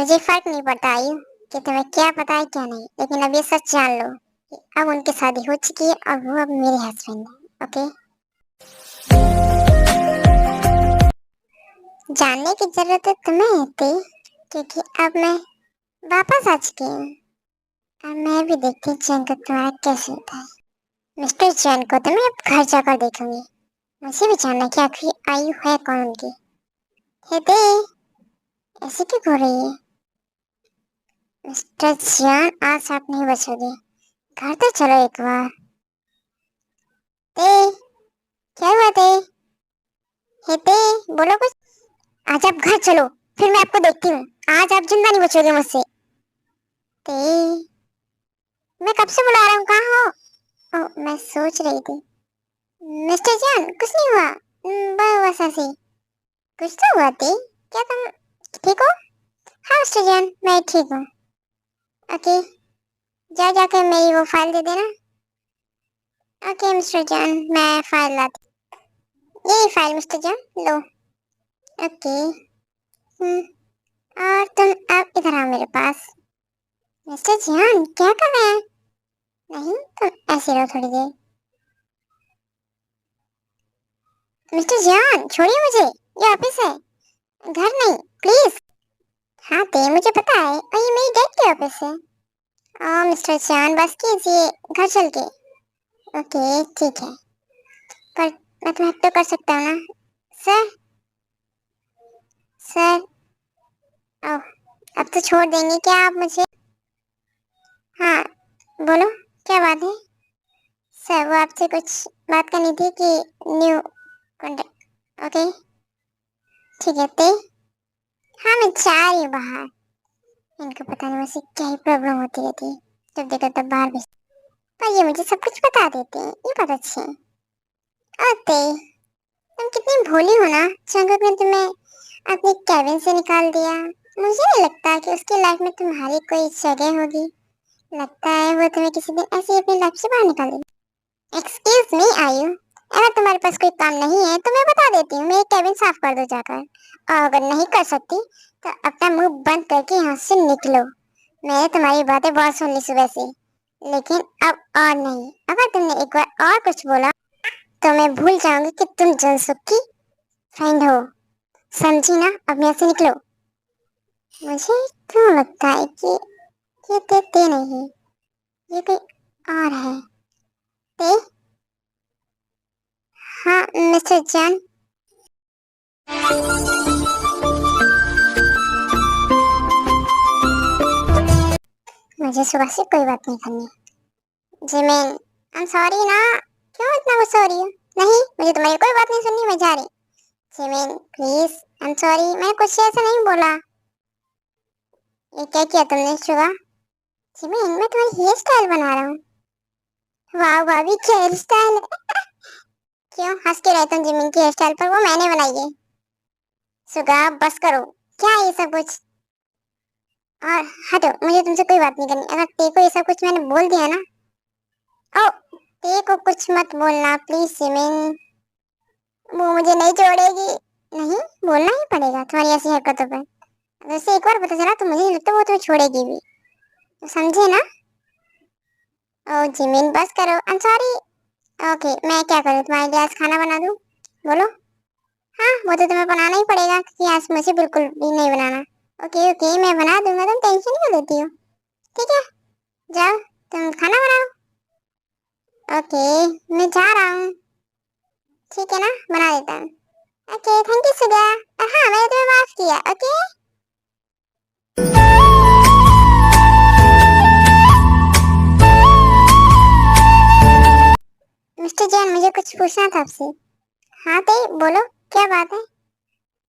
मुझे फर्क नहीं पड़ता आयु कि तुम्हें क्या पता है क्या नहीं, लेकिन अब ये सच जान लो कि अब उनकी शादी हो चुकी है और वो अब मेरे हस्बैंड है। ओके, जानने की जरूरत है तुम्हें थी, क्योंकि अब मैं वापस आ चुकी हूँ और मैं भी देखती हूँ जंग तुम्हारा कैसे होता है। मिस्टर जैन को तो मैं अब घर जाकर देखूंगी। मुझे भी जानना कि आखिर आयु है कौन उनकी। हे दे, ऐसे क्यों हो रही है? मिस्टर जैन, आज आप नहीं बचोगे। घर तो चलो एक बार। ते, क्या हुआ ते? हे ते, बोलो कुछ। आज आप घर चलो, फिर मैं आपको देखती हूँ। आज आप जिंदा नहीं बचोगे मुझसे। ते, मैं कब से बुला रहा हूँ, कहाँ हो? ओ, मैं सोच रही थी। मिस्टर जैन, कुछ नहीं हुआ। बस ऐसे ही। कुछ तो हुआ ते। क्या तुम ठीक हो? हाँ मिस्टर जैन, मैं ठीक हूँ। ओके, जा जाकर मेरी वो फाइल दे देना। ओके मिस्टर जैन, मैं फाइल लाती। यही फाइल मिस्टर जैन, लो। ओके। और तुम अब इधर आओ मेरे पास। मिस्टर जैन, क्या कर रहे हैं? नहीं, तुम ऐसे रहो थोड़ी देर। मिस्टर जैन, छोड़िए मुझे। ये ऑफिस है, घर नहीं, प्लीज। हाँ ते, मुझे पता है, और ये मेरी डैड की ऑफिस है। मिस्टर जैन, बस कीजिए, घर चल के। ओके ठीक है, पर मैं तुम्हें हक तो कर सकता हूँ ना? Sir, sir. ओह, अब तो छोड़ देंगे क्या आप मुझे? हाँ, बोलो, क्या बात है? सर, वो आपसे कुछ बात करनी थी कि न्यू कॉन्टेक्ट। ओके ठीक है ते। हाँ, मैं जा रही हूँ बाहर। इनको पता नहीं मुझसे क्या ही प्रॉब्लम होती रहती है, जब देखो तब बाहर भेज। पर ये मुझे सब कुछ बता देते हैं, ये बात अच्छी है। ते, तुम कितनी भोली हो ना। जंगल ने तुम्हें अपनी कैबिन से निकाल दिया। मुझे नहीं लगता कि उसकी लाइफ में तुम्हारी कोई जगह होगी। लगता है वो तुम्हें किसी दिन ऐसे ही अपनी लाइफ से बाहर निकाल देगी। एक्सक्यूज मी आयु, अगर तुम्हारे पास कोई काम नहीं है तो मैं बता देती हूँ, मेरी कैबिन साफ कर दो जाकर। और अगर नहीं कर सकती तो अपना मुंह बंद करके यहाँ से निकलो। मैंने तुम्हारी बातें बहुत सुन ली सुबह से, लेकिन अब और नहीं। अगर तुमने एक बार और कुछ बोला तो मैं भूल जाऊंगी कि तुम जनसुख की फ्रेंड हो। समझी ना? अब यहाँ से निकलो। मुझे क्यों लगता है कि ये ते नहीं, ये कोई और है। ते, हाँ मिस्टर जैन। मुझे सुबह से कोई बात नहीं करनी। जिमिन, आई एम सॉरी ना। क्यों इतना गुस्सा हो रही हो? नहीं, मुझे तुम्हारी कोई बात नहीं सुननी, मैं जा रही। Jimin please, I am sorry, मैंने कुछ ऐसा नहीं बोला। ये क्या किया तुमने सुबह? जिमिन, मैं तुम्हारी हेयर स्टाइल बना रहा हूँ। वाह भाभी, क्या हेयर स्टाइल है। क्यों हंस के रहे तुम जिमिन की हेयर स्टाइल पर? वो मैंने बनाई है। सुगा, बस करो। क्या है ये सब कुछ? और हटो, मुझे तुमसे कोई बात नहीं करनी। अगर ते को ये सब कुछ मैंने बोल दिया ना। ओ, ते को कुछ मत बोलना प्लीज जिमिन, वो मुझे नहीं छोड़ेगी। नहीं, बोलना ही पड़ेगा तुम्हारी ऐसी हरकतों पर। अगर उसे एक बार पता चला तो मुझे नहीं लगता वो तुम्हें छोड़ेगी भी, तो समझे ना? ओ जिमिन, बस करो, आई एम सॉरी। ओके, मैं क्या करूँ, तुम्हारे लिए आज खाना बना दूँ? बोलो। हाँ, वो तो तुम्हें बनाना ही पड़ेगा, क्योंकि आज मुझे बिल्कुल भी नहीं बनाना। ओके ओके, मैं बना दूंगा, तुम टेंशन क्यों लेती हो? ठीक है, जाओ, तुम खाना बनाओ। ओके, मैं जा रहा हूँ। ठीक है ना, बना देता हूँ। ओके, थैंक यू सुगा। हाँ, मैंने तुम्हें माफ किया। ओके। मिस्टर जैन, मुझे कुछ पूछना था आपसे। हाँ ते, बोलो, क्या बात है?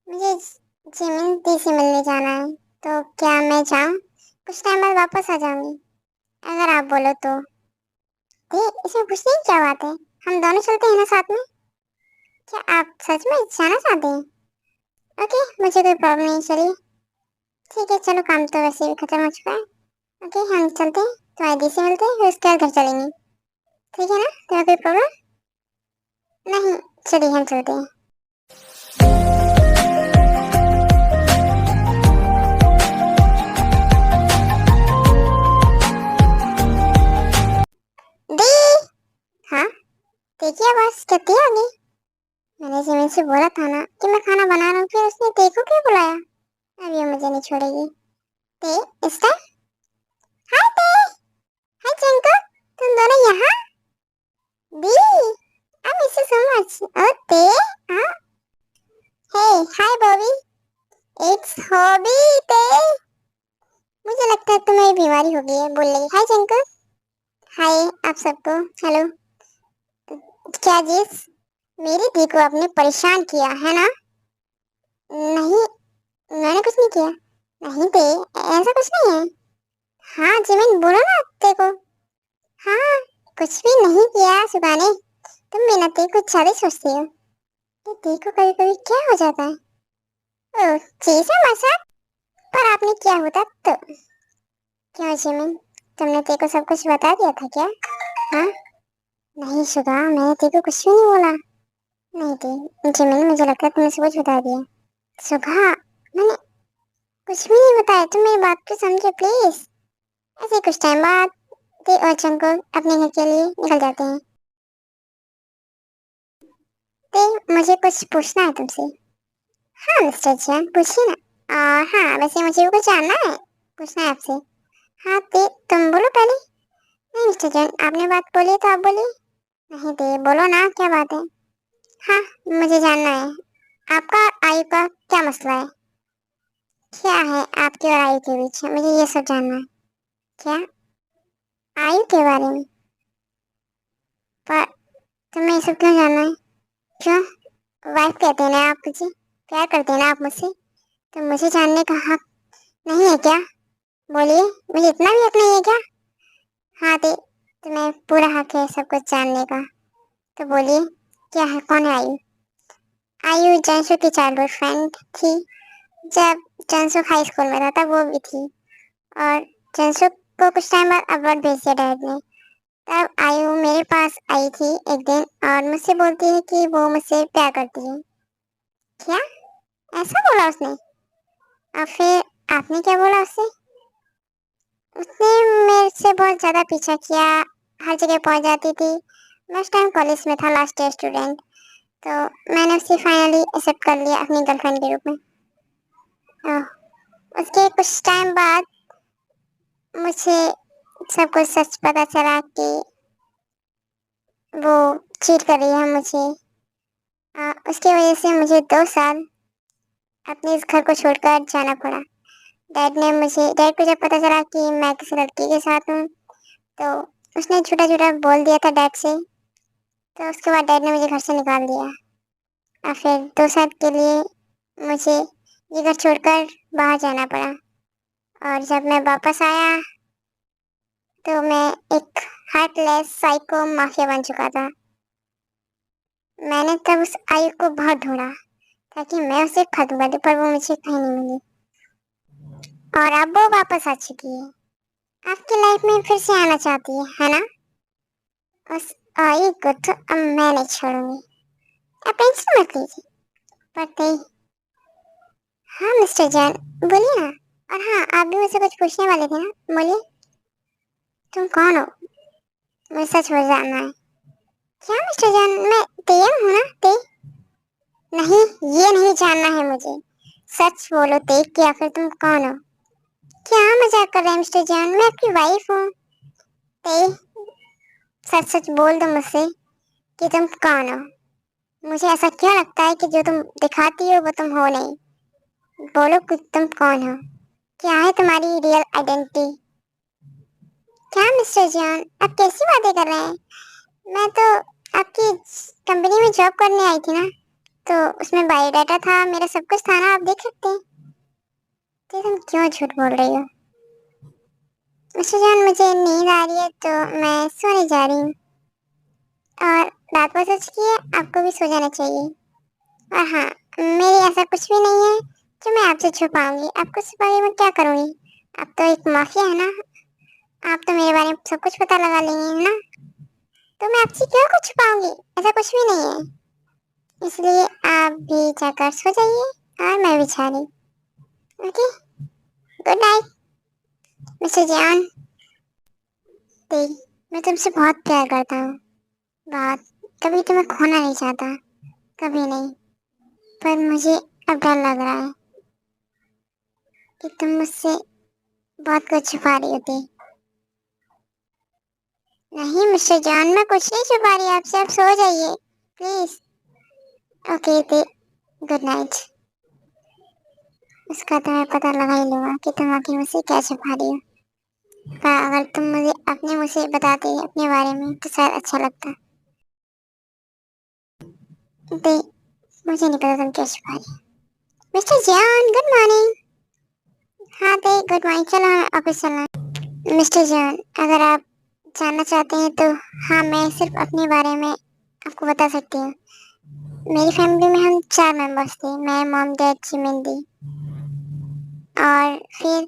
मुझे जिमिन दी से मिलने जाना है, तो क्या मैं जाऊँ? कुछ टाइम बाद वापस आ जाऊंगी, अगर आप बोलो तो। ते, इसमें पूछने की क्या बात है? हम दोनों चलते हैं ना साथ में। क्या आप सच में जाना चाहते हैं? ओके, मुझे कोई प्रॉब्लम नहीं, चलिए। ठीक है, चलो, काम तो वैसे भी खत्म हो चुका है। ओके, हम चलते हैं, तो आईडी से मिलते हैं, फिर उसके बाद घर चलेंगे। ठीक है ना, तुम्हें कोई प्रॉब्लम नहीं? चलिए, हम चलते हैं। बोला था ना कि मैं खाना बना रहा हूँ, फिर उसने ते को क्यों बुलाया? अब ये मुझे नहीं छोड़ेगी। ते, इस टाइम। हाय ते, हाय चिंकू, तुम दोनों यहाँ? बी, I miss you so much. ओ ते, हाँ। Hey, hi Bobby, it's Hobby ते। मुझे लगता है तुम्हें बीमारी हो गई है, बोल रही। हाय चिंकू। हाय आप सबको, हेलो। क्या जिस मेरी दी को आपने परेशान किया है ना? नहीं, मैंने कुछ नहीं किया। नहीं ते, ऐसा कुछ नहीं है। हाँ जिमिन, बोलो ना ते को। हाँ, कुछ भी नहीं किया सुगाने। तुम बिना ते कुछ ज्यादा ही सोचती हो। ये ते को कभी कभी क्या हो जाता है? ओह, चीज है मजाक। पर आपने किया होता तो। क्यों जिमिन, तुमने ते को सब कुछ बता दिया था क्या? हाँ? नहीं सुगा, मैंने ते को कुछ भी नहीं बोला। नहीं ते, जिमिन मुझे लगता है तुमने सब कुछ बता दिया। सुगा, मैंने कुछ भी नहीं बताया, तुम मेरी बात को समझो प्लीज। ऐसे कुछ टाइम बाद ते और चंको अपने घर के लिए निकल जाते हैं। ते, मुझे कुछ पूछना है तुमसे। हाँ मिस्टर जैन, पूछिए ना। हाँ वैसे मुझे भी कुछ जानना है, पूछना है आपसे। हाँ ते, तुम बोलो पहले। नहीं मिस्टर जैन, आपने बात बोली तो आप बोलिए। नहीं ते, बोलो ना, क्या बात है? हाँ, मुझे जानना है आपका आयु का क्या मसला है? क्या है आपके और आयु के बीच? मुझे ये सब जानना है। क्या? आयु के बारे में? पर तुम्हें ये सब क्यों जानना है? क्यों? वाइफ कहते हैं ना आप मुझे, प्यार करते हैं ना आप मुझसे, तो मुझे जानने का हक नहीं है क्या? बोलिए, मुझे इतना भी हक नहीं है क्या? हाँ दे, तुम्हें पूरा हक है सब कुछ जानने का। तो बोलिए, क्या है, कौन है आयु? आयु जंसू की चाइल्डहुड फ्रेंड थी। जब जंसू हाई स्कूल में था तब वो भी थी। और जंसू को कुछ टाइम बाद अब्रॉड भेज दिया डैड ने। तब आयु मेरे पास आई थी एक दिन और मुझसे बोलती है कि वो मुझसे प्यार करती है। क्या? ऐसा बोला उसने? और फिर आपने क्या बोला उससे? उसने मेरे से बहुत ज्यादा पीछा किया, हर जगह पहुंच जाती थी। मैं उस टाइम कॉलेज में था, लास्ट ईयर स्टूडेंट। तो मैंने उसे फाइनली एक्सेप्ट कर लिया अपनी गर्लफ्रेंड के रूप में। उसके कुछ टाइम बाद मुझे सब कुछ सच पता चला कि वो चीट कर रही है मुझे। उसकी वजह से मुझे 2 साल अपने इस घर को छोड़कर जाना पड़ा। डैड को जब पता चला कि मैं किसी लड़की के साथ हूँ, तो उसने झूठा झूठा बोल दिया था डैड से। तो उसके बाद डैड ने मुझे घर से निकाल दिया और फिर 2 साल के लिए मुझे ये घर छोड़कर बाहर जाना पड़ा। और जब मैं वापस आया तो मैं एक हार्टलेस साइको माफिया बन चुका था। मैंने तब उस आयु को बहुत ढूंढा ताकि मैं उसे खत्म कर दूं, पर वो मुझे कहीं नहीं मिली। और अब वो वापस आ चुकी है, आपकी लाइफ में फिर से आना चाहती है ना? उस आयु को तो अब मैं नहीं छोड़ूंगी, आप टेंशन मत लीजिए। पर नहीं। हाँ मिस्टर जैन, बोलिए ना। और हाँ, आप भी मुझसे कुछ पूछने वाले थे ना, बोलिए। तुम कौन हो? मुझे सच में जानना है। क्या मिस्टर जैन, मैं तेयम हूँ ना, ते? नहीं, ये नहीं जानना है मुझे। सच बोलो ते, कि आखिर तुम कौन हो? क्या मजाक कर रहे हैं मिस्टर जैन, मैं आपकी वाइफ हूँ। ते, सच सच बोल दो मुझसे कि तुम कौन हो। मुझे ऐसा क्यों लगता है कि जो तुम दिखाती हो वो तुम हो नहीं। बोलो कि तुम कौन हो, क्या है तुम्हारी रियल आइडेंटिटी? क्या मिस्टर जॉन, आप कैसी बातें कर रहे हैं? मैं तो आपकी कंपनी में जॉब करने आई थी ना, तो उसमें बायोडाटा था, मेरा सब कुछ था ना, आप देख सकते हैं। तो तुम क्यों झूठ बोल रही हो? मिस्टर जॉन, मुझे नींद आ रही है तो मैं सोने जा रही हूँ। और रात को सच की है, आपको भी सो जाना चाहिए। और हाँ, मेरी ऐसा कुछ भी नहीं है जो मैं आपसे छुपाऊंगी। आपको छुपा के मैं क्या करूंगी? आप तो एक माफिया है ना, आप तो मेरे बारे में सब कुछ पता लगा लेंगे है ना, तो मैं आपसे क्यों कुछ छुपाऊंगी? ऐसा कुछ भी नहीं है। इसलिए आप भी जाकर सो जाइए और मैं भी जा रही। Okay, good night mister John. देख, मैं तुमसे बहुत प्यार करता हूँ, बहुत। कभी तुम्हें खोना नहीं चाहता, कभी नहीं। पर मुझे अब डर लग रहा है कि तुम मुझसे बहुत कुछ छुपा रही होती। नहीं मिस्टर जॉन, मैं कुछ नहीं छुपा रही आपसे, आप सो जाइए please. Okay they, good night. इसका तो मैं पता लगा ही लूंगा कि तुम आखिर मुझसे क्या छुपा रही हो। पर अगर तुम मुझे अपने मुझे बताते अपने बारे में तो शायद अच्छा लगता। दे, मुझे नहीं पता तुम क्या छुपा रही हो। Mister John good morning. हाँ दे, गुड मॉर्निंग, चलो हमें ऑफिस चलना है। मिस्टर जॉन, अगर आप जानना चाहते हैं तो हाँ, मैं सिर्फ अपने बारे में आपको बता सकती हूँ। मेरी फैमिली में हम 4 मेंबर्स थे, मैं, मॉम, डैड, चिमिंदी। और फिर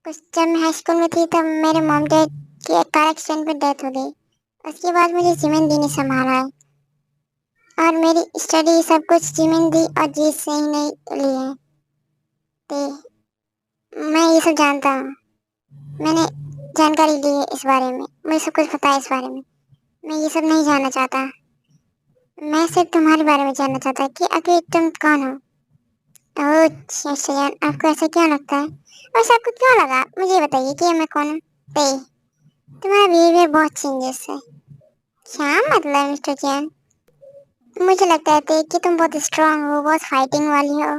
कुछ जब मैं हाई स्कूल में थी तब मेरे मॉम डैड की एक कार एक्सीडेंट में डेथ हो गई। उसके बाद मुझे चिमिंदी ने संभाला है और मेरी स्टडी सब कुछ चिमिंदी और जी से ही नहीं ली है। तो मैं ये सब जानता हूँ, मैंने जानकारी ली है इस बारे में, मुझे सब कुछ पता है इस बारे में। मैं ये सब नहीं जानना चाहता, मैं सिर्फ तुम्हारे बारे में जानना चाहता कि आखिर तुम कौन हो। ओह शैतान, आपको ऐसा क्यों लगता है? वैसे आपको क्यों लगा, मुझे बताइए कि मैं कौन हूँ। तुम्हारा बिहेवियर बहुत चेंजेस है। क्या मतलब मिस्टर जैन? मुझे लगता है कि तुम बहुत स्ट्रांग हो, बहुत फाइटिंग वाली हो।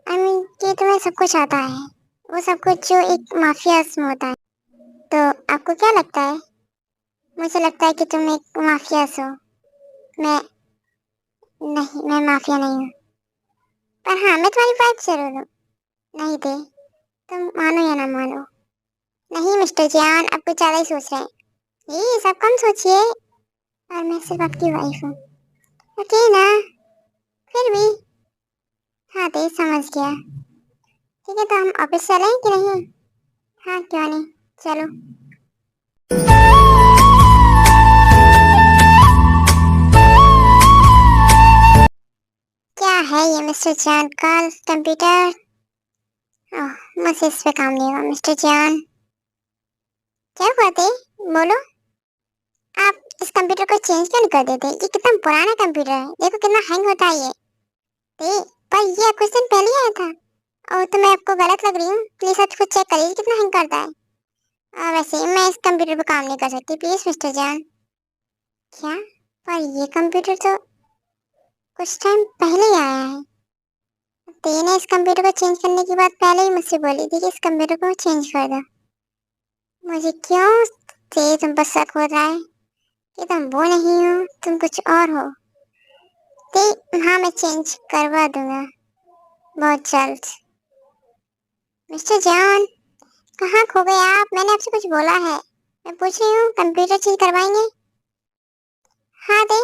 आई मीन कि तुम्हें सब कुछ आता है, वो सब कुछ जो एक माफियाज में होता है। तो आपको क्या लगता है? मुझे लगता है कि तुम एक माफियाज हो। मैं नहीं, मैं माफिया नहीं हूँ। पर हाँ, मैं तुम्हारी वाइफ जरूर हूँ। नहीं दे, तुम मानो या ना मानो। नहीं मिस्टर जैन, आप कुछ ज्यादा ही सोच रहे हैं। ये सब कम सोचिए, और मैं सिर्फ आपकी वाइफ हूँ। ओके ना? फिर भी हाँ दे, समझ गया। ठीक है, तो हम ऑफिस चलें कि नहीं? हाँ क्यों नहीं, चलो। क्या है ये मिस्टर जान का कंप्यूटर? ओह, मुझसे इस पे काम नहीं होगा मिस्टर जान। क्या हुआ थे, बोलो। आप इस कंप्यूटर को चेंज क्यों नहीं कर देते? ये कितना पुराना कंप्यूटर है, देखो कितना हैंग होता है ये। ते, पर ये कुछ दिन पहले आया था। और तो मैं आपको गलत लग रही हूँ, प्लीज आप खुद चेक करिए कितना हैंग करता है। वैसे मैं इस कंप्यूटर पे काम नहीं कर सकती, प्लीज मिस्टर जान। क्या? पर ये कंप्यूटर तो कुछ टाइम पहले ही आया है। तेने इस कंप्यूटर को चेंज करने की बात पहले ही मुझसे बोली थी कि इस कंप्यूटर को चेंज कर दो। मुझे क्यों ते तुम पर शक हो रहा है कि तुम वो नहीं हो, तुम कुछ और हो। ते हाँ, मैं चेंज करवा दूंगा बहुत जल्द। मिस्टर जॉन, कहाँ खो गए आप? मैंने आपसे कुछ बोला है, मैं पूछ रही हूँ कंप्यूटर चेंज करवाएंगे? हाँ दे,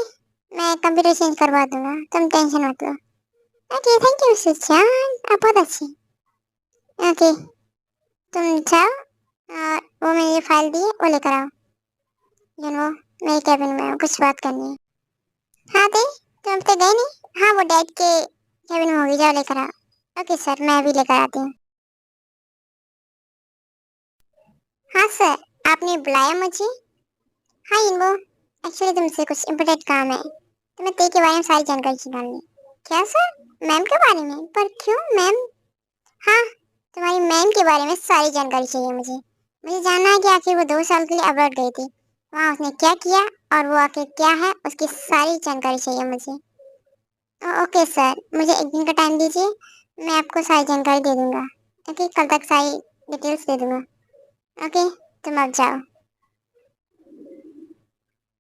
मैं कंप्यूटर चेंज करवा दूंगा, तुम टेंशन मत लो। Okay thank you mister John, आप बहुत अच्छे। ओके, तुम जाओ और वो मैंने ये फाइल दी है वो लेकर आओ। वो मेरे कैबिन में है, कुछ बात करनी है। हाँ दे, तुम अब तक गए नहीं? हाँ वो डैड के कैबिन में होगी, जाओ लेकर आओ। ओके सर, मैं अभी लेकर आती हूँ। हाँ सर, आपने बुलाया मुझे? हाँ इनको एक्चुअली तुमसे कुछ इम्पोर्टेंट काम है, तो मैं ते के बारे में सारी जानकारी निकालनी। क्या सर? मैम के बारे में? पर क्यों मैम? हाँ, तुम्हारी मैम के बारे में सारी जानकारी चाहिए मुझे। मुझे जानना है कि आखिर वो 2 साल के लिए अब्रॉड गई थी, वहाँ उसने क्या किया और वो आखिर क्या है, उसकी सारी जानकारी चाहिए मुझे। ओके सर, मुझे एक दिन का टाइम दीजिए, मैं आपको सारी जानकारी दे दूंगा। ओके, कल तक सारी डिटेल्स दे दूंगा। ओके, तुम अब जाओ।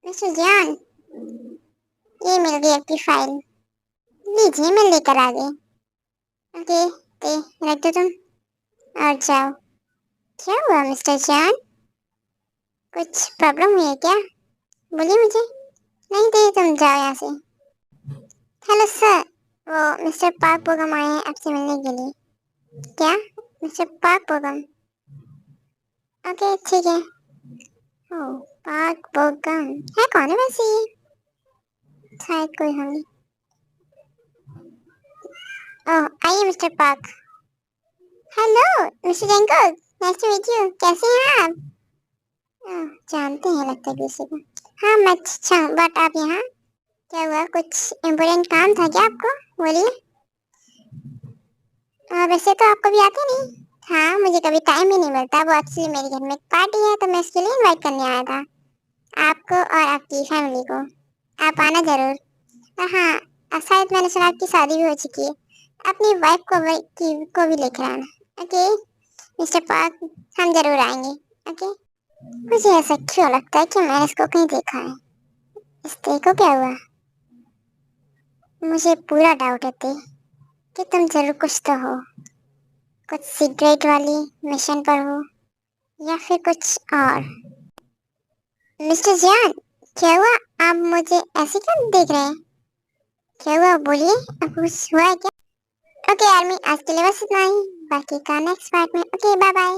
मिस्टर जान, ये मिल गई आपकी फाइल, लीजिए मैं लेकर आ गई। ओके, ते रख दो तुम और जाओ। क्या हुआ मिस्टर जान, कुछ प्रॉब्लम हुई है क्या? बोलिए मुझे। नहीं ते, तुम जाओ यहाँ से। हेलो सर, वो मिस्टर पार्क बोगम आए हैं आपसे मिलने के लिए। क्या? Mister park बोगम? ओके ठीक है। ओह, पार्क बोगम है कौन है वैसे ये? शायद कोई होंगे। ओह आइए mister Park. Hello mister Junkle, nice to meet you, कैसे हैं आप? ओह, जानते हैं लगता है किसी को। हाँ मैं अच्छा हूँ, बट आप यहाँ क्या हुआ, कुछ इम्पोर्टेंट काम था क्या आपको? बोलिए। वैसे तो आप कभी आते नहीं। हाँ, मुझे कभी टाइम ही नहीं मिलता। वो एक्चुअली मेरे घर में एक पार्टी है तो मैं इसके लिए इनवाइट करने आया था आपको और आपकी फैमिली को। आप आना जरूर। और हाँ, शायद मैंने सुना आपकी शादी भी हो चुकी है। अपनी वाइफ को भी लेकर आना। ओके मिस्टर पार्क, हम जरूर आएंगे। ओके। मुझे ऐसा क्यों लगता है कि मैंने इसको कहीं देखा है। इस को क्या हुआ? मुझे पूरा डाउट है कि तुम जरूर कुछ तो हो। कुछ सीक्रेट वाली मिशन पर हो या फिर कुछ और। मिस्टर जियान, क्या हुआ? आप मुझे ऐसे क्यों देख रहे हैं? क्या हुआ बोलिए, अब कुछ हुआ है क्या? ओके आर्मी, आज के लिए बस इतना ही। बाकी का नेक्स्ट पार्ट में। Okay bye bye.